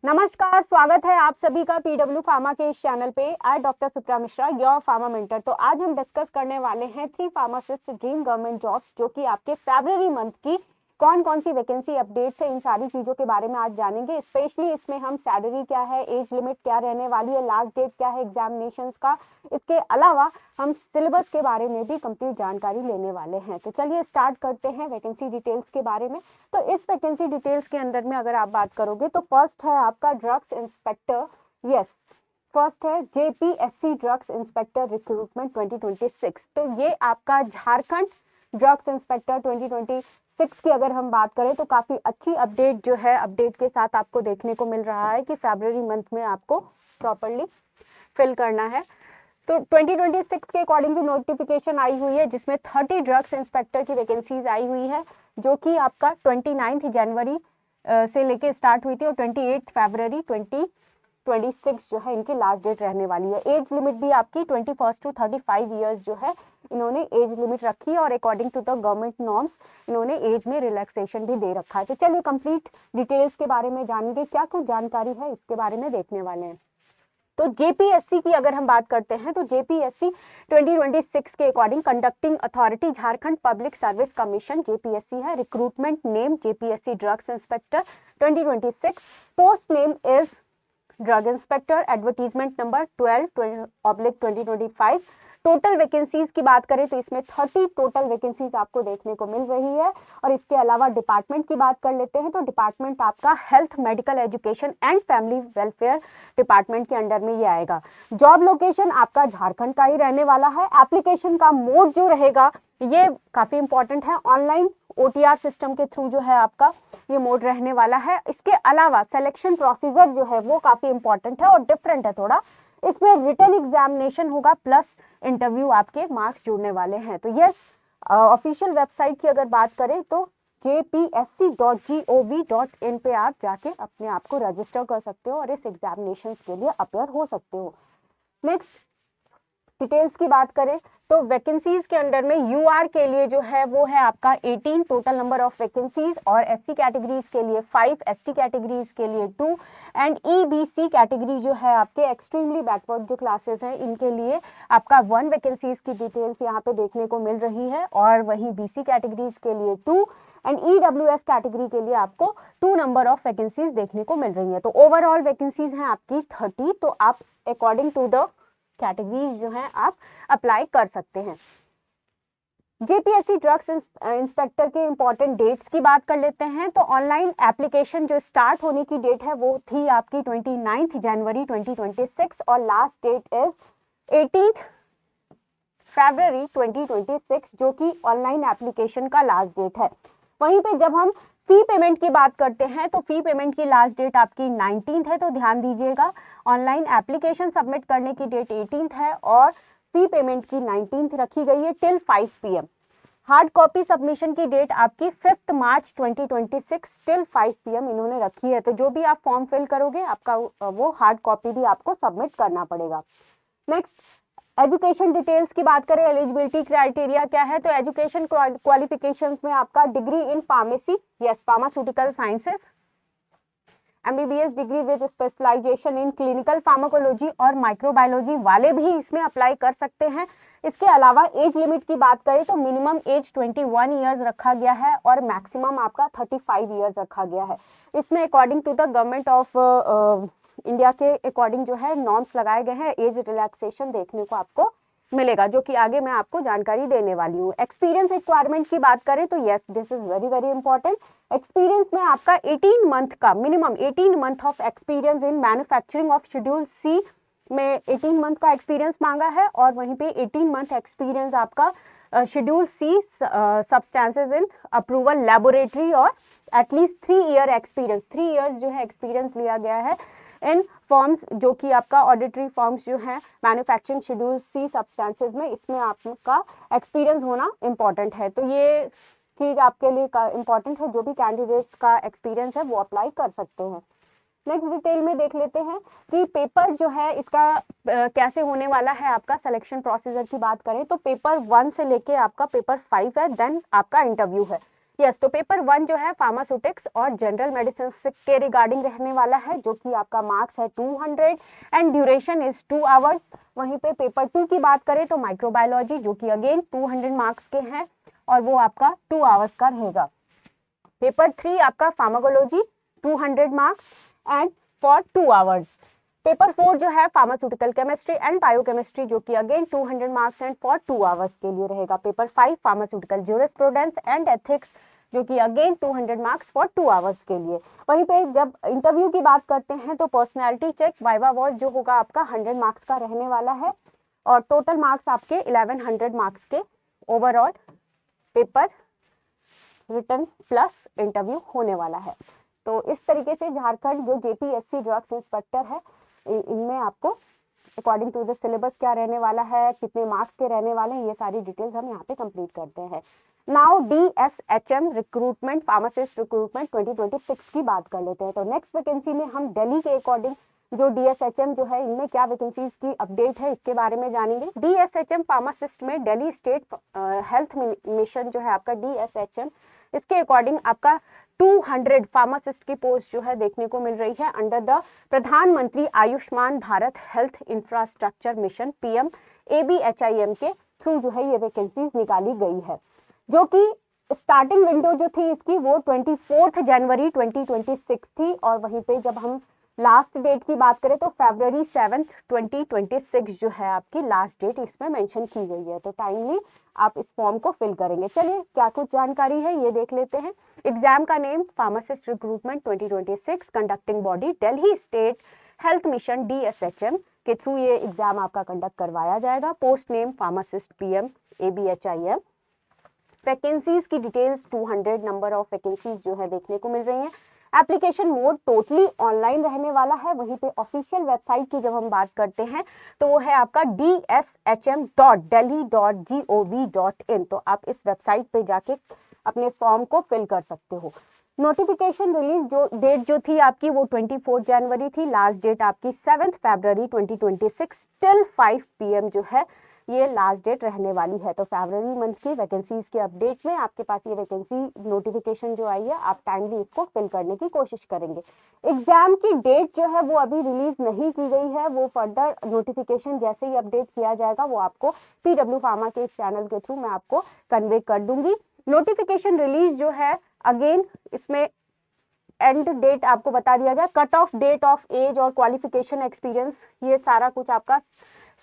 नमस्कार, स्वागत है आप सभी का पीडब्ल्यू फार्मा के इस चैनल पे। I doctor Supra Mishra, your pharma mentor. तो आज हम डिस्कस करने वाले हैं 3 फार्मासिस्ट ड्रीम गवर्नमेंट जॉब्स, जो कि आपके फरवरी मंथ की कौन कौन सी वैकेंसी अपडेट्स है, इन सारी चीज़ों के बारे में आज जानेंगे। स्पेशली इसमें हम सैलरी क्या है, एज लिमिट क्या रहने वाली है, लास्ट डेट क्या है एग्जामिनेशंस का, इसके अलावा हम सिलेबस के बारे में भी कंप्लीट जानकारी लेने वाले हैं। तो चलिए स्टार्ट करते हैं वैकेंसी डिटेल्स के बारे में। तो इस वैकेंसी डिटेल्स के अंदर में अगर आप बात करोगे तो फर्स्ट है आपका ड्रग्स इंस्पेक्टर। यस, फर्स्ट है जेपीएससी ड्रग्स इंस्पेक्टर रिक्रूटमेंट 2026। तो ये आपका झारखंड ड्रग्स इंस्पेक्टर 2026 की अगर हम बात करें तो काफ़ी अच्छी अपडेट जो है, अपडेट के साथ आपको देखने को मिल रहा है कि फरवरी मंथ में आपको प्रॉपरली फिल करना है। तो 2026 के अकॉर्डिंग जो नोटिफिकेशन आई हुई है, जिसमें 30 ड्रग्स इंस्पेक्टर की वैकेंसीज आई हुई है, जो कि आपका 29 जनवरी से लेके स्टार्ट हुई थी और 28 फरवरी 2026 जो है इनकी लास्ट डेट रहने वाली है। एज लिमिट भी आपकी 21 टू 35 ईयर्स जो है इन्होंने एज लिमिट रखी है, और according to the government norms इन्होंने एज में रिलैक्सेशन भी दे रखा है। तो चलिए कंप्लीट डिटेल्स के बारे में जानेंगे, क्या कुछ जानकारी है इसके बारे में देखने वाले हैं। तो जेपीएससी की अगर हम बात करते हैं तो जेपीएससी 2026 के according conducting authority Jharkhand public service commission JPSC है। Recruitment name JPSC drugs inspector 2026। Post name is drug inspector. Advertisement number 12/2025। Total vacancies की बात करें तो इसमें 30 टोटल वैकेंसीज आपको देखने को मिल रही है। और इसके अलावा डिपार्टमेंट की बात कर लेते हैं तो डिपार्टमेंट आपका health, medical education and family welfare department के अंडर में ये आएगा। जॉब लोकेशन आपका झारखंड का ही रहने वाला है। एप्लीकेशन का मोड जो रहेगा ये काफी इंपॉर्टेंट है, ऑनलाइन ओटीआर सिस्टम के थ्रू जो है आपका ये मोड रहने वाला है। इसके अलावा सिलेक्शन प्रोसीजर जो है वो काफी इंपॉर्टेंट है और डिफरेंट है थोड़ा। इसमें रिटन एग्जामिनेशन होगा प्लस इंटरव्यू, आपके मार्क्स जुड़ने वाले हैं। तो यस, ऑफिशियल वेबसाइट की अगर बात करें तो jpsc.gov.in पे आप जाके अपने आप को रजिस्टर कर सकते हो और इस एग्जामिनेशन के लिए अपेयर हो सकते हो। नेक्स्ट डिटेल्स की बात करें तो वैकेंसीज के अंडर में यूआर के लिए जो है वो है आपका 18 टोटल नंबर ऑफ वैकेंसीज, और एससी कैटेगरीज के लिए 5, एसटी कैटेगरीज के लिए 2 एंड ईबीसी कैटेगरी जो है आपके एक्सट्रीमली बैकवर्ड जो क्लासेस हैं इनके लिए आपका 1 वैकेंसीज की डिटेल्स यहाँ पे देखने को मिल रही है, और वहीं बीसी कैटेगरीज के लिए 2 एंड ईडब्ल्यूएस कैटेगरी के लिए आपको 2 नंबर ऑफ वैकेंसीज देखने को मिल रही है। तो ओवरऑल वैकेंसीज हैं आपकी 30। तो आप अकॉर्डिंग टू द कैटेगरीज जो हैं आप अप्लाई कर सकते हैं। जेपीएससी ड्रग्स इंस्पेक्टर के इंपॉर्टेंट डेट्स की बात कर लेते हैं। तो ऑनलाइन एप्लीकेशन जो स्टार्ट होने की डेट है वो थी आपकी 29 जनवरी 2026 और लास्ट डेट इज 18 फरवरी 2026, जो कि ऑनलाइन एप्लीकेशन का लास्ट डेट है। वहीं पे जब हम फी पेमेंट की बात करते हैं तो फी पेमेंट की लास्ट डेट आपकी 19 है, तो ध्यान दीजिएगा ऑनलाइन एप्लीकेशन सबमिट करने की डेट 18 है और फी पेमेंट की 19 रखी गई है till 5 PM। Hard copy submission की डेट आपकी 5 मार्च 2026 टिल 5 PM इन्होंने रखी है। तो जो भी आप फॉर्म फिल करोगे आपका वो हार्ड कॉपी भी आपको सबमिट करना पड़ेगा। नेक्स्ट एजुकेशन डिटेल्स की बात करें, एलिजिबिलिटी क्राइटेरिया क्या है। तो एजुकेशन क्वालिफिकेशंस में आपका degree in pharmacy, yes pharmaceutical sciences, MBBS degree with specialisation in clinical pharmacology और माइक्रोबायोलॉजी वाले भी इसमें अप्लाई कर सकते हैं। इसके अलावा एज लिमिट की बात करें तो मिनिमम एज 21 ईयर्स रखा गया है और मैक्सिमम आपका 35 ईयर्स रखा गया है। इसमें according to the government of India के अकॉर्डिंग जो है नॉर्म्स लगाए गए हैं, एज रिलैक्सेशन देखने को आपको मिलेगा, जो कि आगे मैं आपको जानकारी देने वाली हूँ। एक्सपीरियंस रिक्वायरमेंट की बात करें तो yes, this is very very important. Experience में आपका 18 मंथ का minimum 18 month of experience in manufacturing of schedule C में 18 मंथ का एक्सपीरियंस मांगा है, और वहीं पे 18 मंथ एक्सपीरियंस आपका schedule C substances in approval laboratory और एटलीस्ट 3 ईयर एक्सपीरियंस, 3 ईयर्स जो है एक्सपीरियंस लिया गया है इन फॉर्म्स, जो कि आपका ऑडिटरी फॉर्म्स जो है मैन्युफैक्चरिंग शेड्यूल सी सब्सटेंसेस में, इसमें आपका एक्सपीरियंस होना इंपॉर्टेंट है। तो ये चीज़ आपके लिए इंपॉर्टेंट है, जो भी कैंडिडेट्स का एक्सपीरियंस है वो अप्लाई कर सकते हैं। नेक्स्ट डिटेल में देख लेते हैं कि पेपर जो है इसका कैसे होने वाला है। आपका सिलेक्शन प्रोसीजर की बात करें तो पेपर 1 से लेके आपका पेपर 5 है, देन आपका इंटरव्यू है। यस, तो पेपर 1 जो है फार्मास्यूटिक्स और जनरल मेडिसिन के रिगार्डिंग रहने वाला है, जो कि आपका मार्क्स है 200 एंड ड्यूरेशन इज 2 आवर्स। वहीं पे पेपर 2 की बात करें तो माइक्रोबायोलॉजी, जो कि अगेन 200 मार्क्स के हैं और वो आपका 2 आवर्स का रहेगा। पेपर 3 आपका pharmacology 200 marks and for 2 hours. Paper 4 जो है फार्मास्यूटिकल केमिस्ट्री एंड बायोकेमिस्ट्री, जो कि again 200 marks and for 2 hours के लिए रहेगा। Paper 5 pharmaceutical jurisprudence and ethics, जो कि अगेन 200 मार्क्स फॉर 2 आवर्स के लिए। वहीं पे जब इंटरव्यू की बात करते हैं तो पर्सनैलिटी चेक वाइवा वॉइस जो होगा आपका 100 मार्क्स का रहने वाला है और टोटल मार्क्स आपके 1100 मार्क्स के overall paper return plus interview होने वाला है। तो इस तरीके से झारखंड जो जेपीएससी ड्रग्स इंस्पेक्टर है, इनमें आपको अकॉर्डिंग टू द सिलेबस क्या रहने वाला है, कितने मार्क्स के रहने वाले हैं, ये सारी डिटेल्स हम यहाँ पे कंप्लीट करते हैं। Now DSHM recruitment, pharmacist recruitment 2026 की बात कर लेते हैं। तो नेक्स्ट वैकेंसी में हम दिल्ली के अकॉर्डिंग जो DSHM जो है, इनमें क्या वैकेंसीज की अपडेट है इसके बारे में जानेंगे। DSHM फार्मासिस्ट में दिल्ली स्टेट हेल्थ मिशन जो है आपका DSHM, इसके अकॉर्डिंग आपका 200 फार्मासिस्ट की पोस्ट जो है देखने को मिल रही है अंडर द प्रधानमंत्री Ayushman Bharat health infrastructure mission PM ABHIM के थ्रू जो है ये वैकेंसीज निकाली गई है, जो कि स्टार्टिंग विंडो जो थी इसकी वो 24 जनवरी 2026 थी और वहीं पे जब हम लास्ट डेट की बात करें तो February 7, 2026 जो है आपकी लास्ट डेट इसमें मेंशन की गई है। तो टाइमली आप इस फॉर्म को फिल करेंगे। चलिए क्या कुछ जानकारी है ये देख लेते हैं। एग्जाम का name pharmacist recruitment 2026, conducting body Delhi state health mission DSHM के थ्रू ये एग्जाम आपका कंडक्ट करवाया जाएगा। Post name pharmacist PM ABHIM। Vacancies की डिटेल्स 200 नंबर ऑफ वैकेंसीज जो है देखने को मिल रही हैं। एप्लीकेशन मोड टोटली ऑनलाइन रहने वाला है। वहीं पे ऑफिशियल वेबसाइट की जब हम बात करते हैं तो वो है आपका dshm.delhi.gov.in। तो आप इस वेबसाइट पे जाके अपने फॉर्म को फिल कर सकते हो। नोटिफिकेशन रिलीज जो डेट जो थी आपकी वो 24 जनवरी थी। लास्ट डेट आपकी 7 फरवरी 2026 टिल 5 PM जो है ये लास्ट डेट रहने वाली है। तो फरवरी मंथ की वैकेंसीज के अपडेट में आपके पास ये वैकेंसी नोटिफिकेशन जो आई है, आप टाइमली इसको फिल करने की कोशिश करेंगे। एग्जाम की डेट जो है वो अभी रिलीज नहीं की गई है, वो फर्दर नोटिफिकेशन जैसे ही अपडेट किया जाएगा वो आपको PW फार्मा के चैनल के थ्रू मैं आपको कन्वे कर दूंगी। नोटिफिकेशन रिलीज जो है अगेन इसमें एंड डेट आपको बता दिया गया, cut off date of age और क्वालिफिकेशन एक्सपीरियंस ये सारा कुछ आपका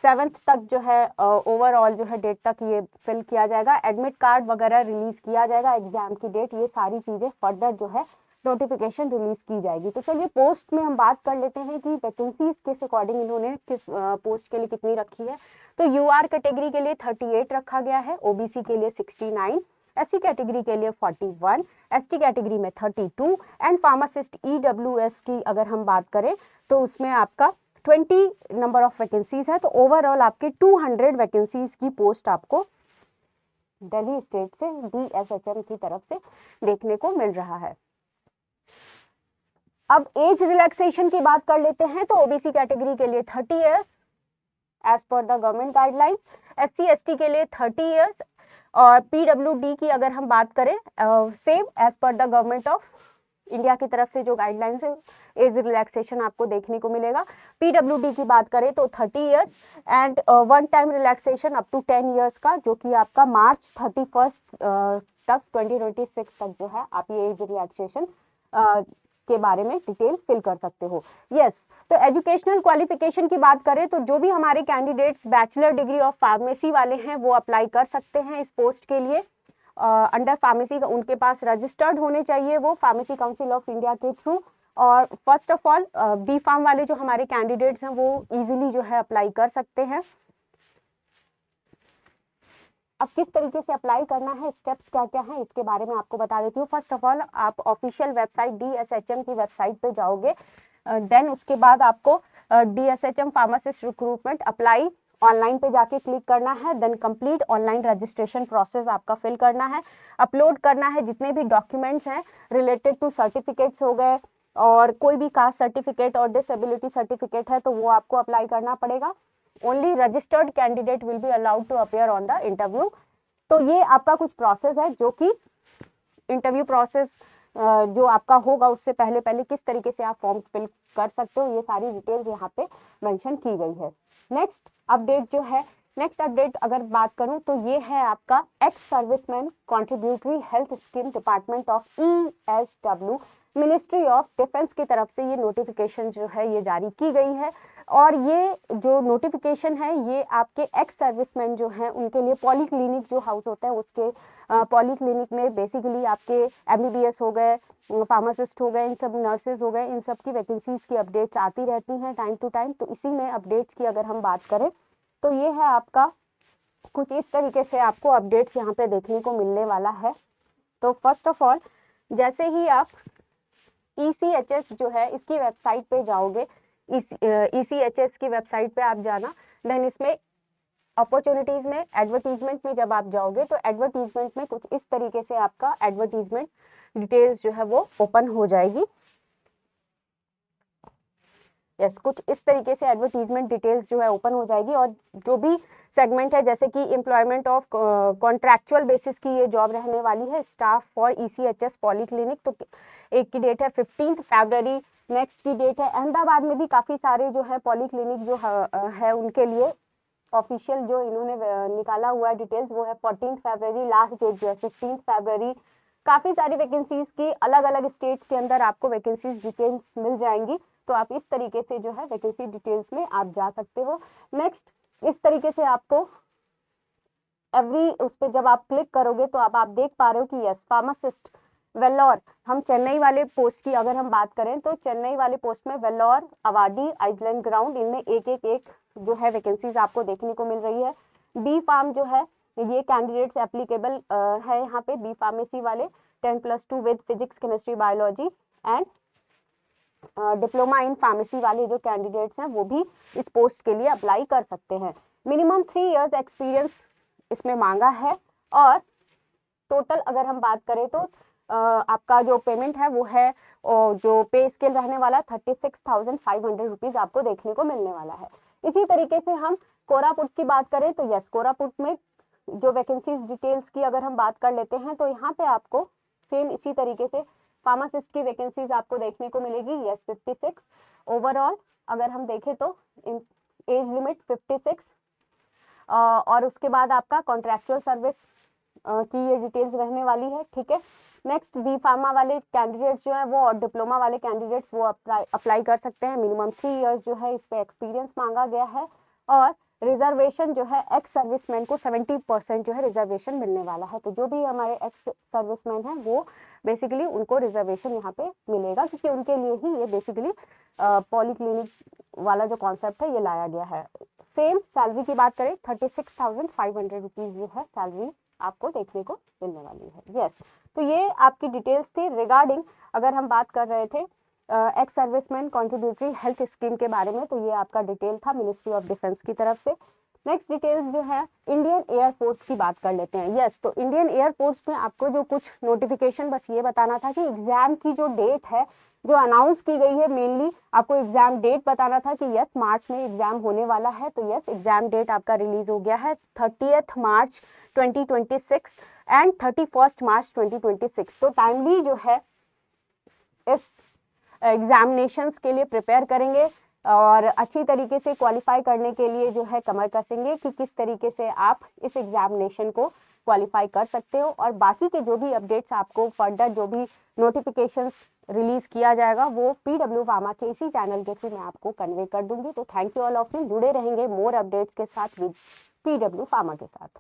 7th तक जो है ओवरऑल जो है डेट तक ये फिल किया जाएगा। एडमिट कार्ड वगैरह रिलीज किया जाएगा, एग्जाम की डेट, ये सारी चीजें फर्दर जो है नोटिफिकेशन रिलीज की जाएगी। तो चलिए पोस्ट में हम बात कर लेते हैं कि वैकेंसीज किस अकॉर्डिंग इन्होंने किस पोस्ट के लिए कितनी रखी है। तो UR कैटेगरी के लिए 38 रखा गया है, OBC के लिए 69, SC कैटेगरी के लिए 41, ST कैटेगरी में 32 एंड फार्मासिस्ट EWS की अगर हम बात करें तो उसमें आपका 20 नंबर ऑफ वैकेंसीज है। तो ओवरऑल आपके 200 वैकेंसीज की पोस्ट आपको दिल्ली स्टेट से DSHM की तरफ से देखने को मिल रहा है। अब एज रिलैक्सेशन की बात कर लेते हैं। तो OBC कैटेगरी के लिए 30 years age per the government guidelines, SC ST के लिए 30 इयर्स और PWD की अगर हम बात करें same age per the government of India की तरफ से जो गाइडलाइंस है एज रिलैक्सेशन आपको देखने को मिलेगा। PWD की बात करें तो 30 years and one time relaxation up to 10 years का, जो कि आपका मार्च 31 तक 2026 तक जो है आप ये एज रिलैक्सेशन के बारे में डिटेल फिल कर सकते हो। यस, तो एजुकेशनल क्वालिफिकेशन की बात करें तो जो भी हमारे candidates bachelor degree of pharmacy वाले हैं वो अप्लाई कर सकते हैं इस पोस्ट के लिए। अंडर फार्मेसी का उनके पास रजिस्टर्ड होने चाहिए वो फार्मेसी काउंसिल ऑफ इंडिया के थ्रू। और first of all B pharm वाले जो हमारे कैंडिडेट्स हैं वो इजीली जो है अप्लाई कर सकते हैं। अब किस तरीके से अप्लाई करना है, स्टेप्स क्या क्या हैं, इसके बारे में आपको बता देती हूँ। फर्स्ट ऑफ ऑल आप ऑफिशियल वेबसाइट DSHM की वेबसाइट पे जाओगे, देन उसके बाद आपको DSHM pharmacist recruitment apply online पे जाके क्लिक करना है। Then complete online registration process आपका फिल करना है, अपलोड करना है जितने भी डॉक्यूमेंट्स हैं रिलेटेड टू सर्टिफिकेट्स हो गए और कोई भी कास्ट सर्टिफिकेट और डिसेबिलिटी सर्टिफिकेट है तो वो आपको अप्लाई करना पड़ेगा। Only registered candidate will be allowed to appear on the interview. तो ये आपका कुछ प्रोसेस है जो कि इंटरव्यू प्रोसेस जो आपका होगा उससे पहले पहले किस तरीके से आप फॉर्म फिल कर सकते हो, ये सारी डिटेल्स यहाँ पे मेंशन की गई है। नेक्स्ट अपडेट अगर बात करूं तो ये है आपका ex serviceman contributory health scheme department of ESW ministry of defence की तरफ से ये नोटिफिकेशन जो है ये जारी की गई है। और ये जो नोटिफिकेशन है ये आपके एक्स सर्विसमैन जो हैं उनके लिए पॉलीक्लिनिक जो हाउस होता है उसके पॉलीक्लिनिक में बेसिकली आपके MBBS हो गए, फार्मासिस्ट हो गए, इन सब नर्सेज हो गए, इन सब की वैकेंसीज की अपडेट्स आती रहती हैं टाइम टू टाइम। तो इसी में अपडेट्स की अगर हम बात करें तो ये है आपका कुछ इस तरीके से आपको अपडेट्स यहाँ पे देखने को मिलने वाला है। तो फर्स्ट ऑफ ऑल जैसे ही आप ECHS जो है इसकी वेबसाइट पे जाओगे, ECHS की वेबसाइट पे आप जाना, देन इसमें अपॉर्चुनिटीज में एडवर्टीजमेंट में जब आप जाओगे तो एडवर्टीजमेंट में कुछ इस तरीके से आपका एडवर्टीजमेंट डिटेल्स जो है वो ओपन हो जाएगी। यस, कुछ इस तरीके से एडवर्टीजमेंट डिटेल्स जो है ओपन हो जाएगी और जो भी सेगमेंट है जैसे कि एम्प्लॉयमेंट ऑफ कॉन्ट्रैक्चुअल बेसिस की ये जॉब रहने वाली है, स्टाफ फॉर ECHS पॉलीक्लिनिक। तो एक की डेट है 15 फरवरी, नेक्स्ट की डेट है अहमदाबाद में भी काफ़ी सारे जो है पॉलीक्लिनिक जो है उनके लिए ऑफिशियल जो इन्होंने निकाला हुआ है डिटेल्स वो है 14 फरवरी, लास्ट डेट जो है 15 फरवरी। काफ़ी सारी वैकेंसीज की अलग अलग स्टेट्स के अंदर आपको वैकेंसीज डिटेल्स मिल जाएंगी। तो आप इस तरीके से जो है वैकेंसी डिटेल्स में आप जा सकते हो। नेक्स्ट इस तरीके से आपको उस पर जब आप क्लिक करोगे तो आप देख पा रहे हो कि यस फार्मासिस्ट वेल्लोर, हम चेन्नई वाले पोस्ट की अगर हम बात करें तो चेन्नई वाले पोस्ट में वेल्लोर, अवाडी, आइसलैंड ग्राउंड, इनमें एक जो है वैकेंसीज आपको देखने को मिल रही है। बी फार्म जो है ये कैंडिडेट्स एप्लीकेबल है यहाँ पे, बी फार्मेसी वाले 10+2 with physics chemistry biology and diploma in pharmacy वाले जो कैंडिडेट्स हैं वो भी इस पोस्ट के लिए अप्लाई कर सकते हैं। मिनिमम 3 इयर्स एक्सपीरियंस इसमें मांगा है और टोटल अगर हम बात करें तो आपका जो पेमेंट है वो है जो पे स्केल रहने वाला 36,500 रुपीज़ आपको देखने को मिलने वाला है। इसी तरीके से हम कोरापुट की बात करें तो यस कोरापुट में जो वैकेंसीज डिटेल्स की अगर हम बात कर लेते हैं तो यहाँ पे आपको सेम इसी तरीके से फार्मासिस्ट की वैकेंसीज आपको देखने को मिलेगी। यस 56 ओवरऑल अगर हम देखें तो एज लिमिट 56 और उसके बाद आपका कॉन्ट्रैक्चुअल सर्विस की ये डिटेल्स रहने वाली है। ठीक है, नेक्स्ट बी फार्मा वाले कैंडिडेट्स जो है वो और डिप्लोमा वाले कैंडिडेट्स वो अप्लाई कर सकते हैं। मिनिमम 3 इयर्स जो है इस पे एक्सपीरियंस मांगा गया है और रिजर्वेशन जो है एक्स सर्विसमैन को 70% जो है रिजर्वेशन मिलने वाला है। तो जो भी हमारे एक्स सर्विसमैन हैं वो बेसिकली उनको रिजर्वेशन यहाँ पे मिलेगा क्योंकि उनके लिए ही ये बेसिकली पॉलीक्लिनिक वाला जो कॉन्सेप्ट है ये लाया गया है। सेम सैलरी की बात करें 36,500 रुपीज़ जो है सैलरी आपको देखने को मिलने वाली है। यस, तो ये आपकी डिटेल्स थी रिगार्डिंग अगर हम बात कर रहे थे ex serviceman contributory health scheme के बारे में। तो ये आपका डिटेल था मिनिस्ट्री ऑफ डिफेंस की तरफ से। नेक्स्ट डिटेल्स जो है इंडियन एयरफोर्स की बात कर लेते हैं। यस, तो इंडियन एयरफोर्स में आपको जो कुछ नोटिफिकेशन बस ये बताना था कि एग्जाम की जो डेट है जो अनाउंस की गई है, मेनली आपको एग्जाम डेट बताना था कि यस मार्च में एग्जाम होने वाला है। तो यस एग्जाम डेट आपका रिलीज हो गया है 30 मार्च 2026 एंड 31 मार्च 2026। तो टाइमली जो है इस एग्जामिनेशंस के लिए प्रिपेयर करेंगे और अच्छी तरीके से क्वालिफाई करने के लिए जो है कमर कसेंगे कि किस तरीके से आप इस एग्जामिनेशन को क्वालिफाई कर सकते हो। और बाकी के जो भी अपडेट्स आपको फर्दर जो भी नोटिफिकेशंस रिलीज किया जाएगा वो PW फार्मा के इसी चैनल के थ्रू मैं आपको कन्वे कर दूंगी। तो thank you all of you, जुड़े रहेंगे मोर अपडेट्स के साथ विद PW फार्मा के साथ।